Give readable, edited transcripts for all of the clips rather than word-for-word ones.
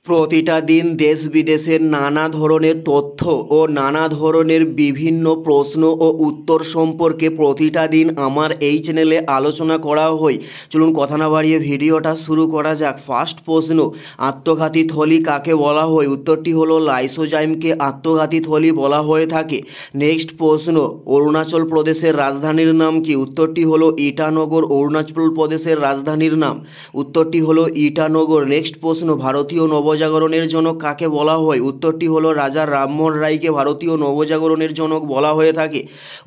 প্রতিটা দিন দেশ বিদেশের নানা ধরনের তথ্য ও নানা ধরনের বিভিন্ন প্রশ্ন ও উত্তর সম্পর্কে প্রতিটা দিন আমার এই চ্যানেলে আলোচনা করা হয়। চলুন কথা না বাড়িয়ে ভিডিওটা শুরু করা যাক। ফার্স্ট প্রশ্ন, আত্মঘাতী থলি কাকে বলা হয়? উত্তরটি হলো লাইসোজাইমকে আত্মঘাতী থলি বলা হয়ে থাকে। নেক্সট প্রশ্ন, অরুণাচল প্রদেশের রাজধানীর নাম কি? উত্তরটি হলো ইটানগর। অরুণাচল প্রদেশের রাজধানীর নাম, উত্তরটি হলো ইটানগর। নেক্সট প্রশ্ন, ভারতীয় নবজাগরণের জনক কাকে বলা হয়? উত্তরটি হলো রাজা রামমোহন রায়কে ভারতীয় নবজাগরণের জনক বলা হয়ে থাকে।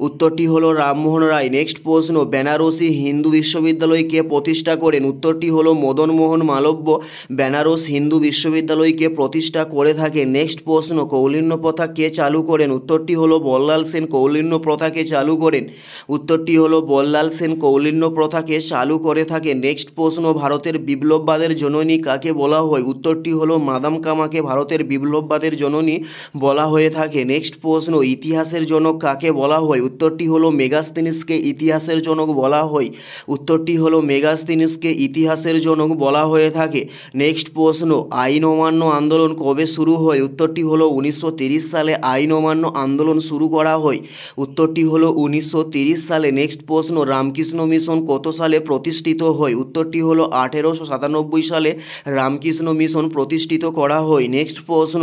উত্তরটি হলো রামমোহন রায়। নেক্সট প্রশ্ন, বেনারসি হিন্দু বিশ্ববিদ্যালয় কে প্রতিষ্ঠা করেন? উত্তরটি হলো মদন মোহন মালব্য বেনারস হিন্দু বিশ্ববিদ্যালয়কে প্রতিষ্ঠা করে থাকে। নেক্সট প্রশ্ন, কৌলিন্য প্রথা কে চালু করেন? উত্তরটি হলো বল্লাল সেন কৌলিন্য প্রথাকে চালু করেন। উত্তরটি হলো বল্লাল সেন কৌলিন্য প্রথাকে চালু করে থাকে। নেক্সট প্রশ্ন, ভারতের বিপ্লববাদের জননী কাকে বলা হয়? উত্তরটি হলো মাদাম কামাকে ভারতের বিপ্লববাদের জননী বলা হয়ে থাকে। নেক্সট প্রশ্ন, ইতিহাসের জনক কাকে বলা হয়? উত্তরটি হলো মেগাস্তিনিসকে ইতিহাসের জনক বলা হয়। উত্তরটি হলো মেগাস্তিনিসকে ইতিহাসের জনক বলা হয়ে থাকে। নেক্সট প্রশ্ন, আইন অমান্য আন্দোলন কবে শুরু হয়? উত্তরটি হলো 1930 সালে আইন অমান্য আন্দোলন শুরু করা হয়। উত্তরটি হলো 1930 সালে। নেক্সট প্রশ্ন, রামকৃষ্ণ মিশন কত সালে প্রতিষ্ঠিত হয়? উত্তরটি হলো 1897 সালে রামকৃষ্ণ মিশন প্রতিষ্ঠিত করা হয়। নেক্সট প্রশ্ন,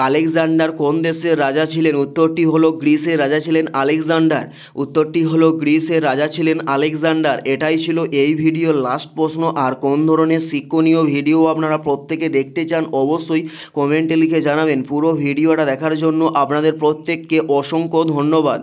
আলেকজান্ডার কোন দেশের রাজা ছিলেন? উত্তরটি হলো গ্রিসের রাজা ছিলেন আলেকজান্ডার। উত্তরটি হলো গ্রিসের রাজা ছিলেন আলেকজান্ডার। এটাই ছিল এই ভিডিওর লাস্ট প্রশ্ন। আর কোন ধরনের শিক্ষণীয় ভিডিও আপনারা প্রত্যেকে দেখতে চান অবশ্যই কমেন্টে লিখে জানাবেন। পুরো ভিডিওটা দেখার জন্য আপনাদের প্রত্যেককে অসংখ্য ধন্যবাদ।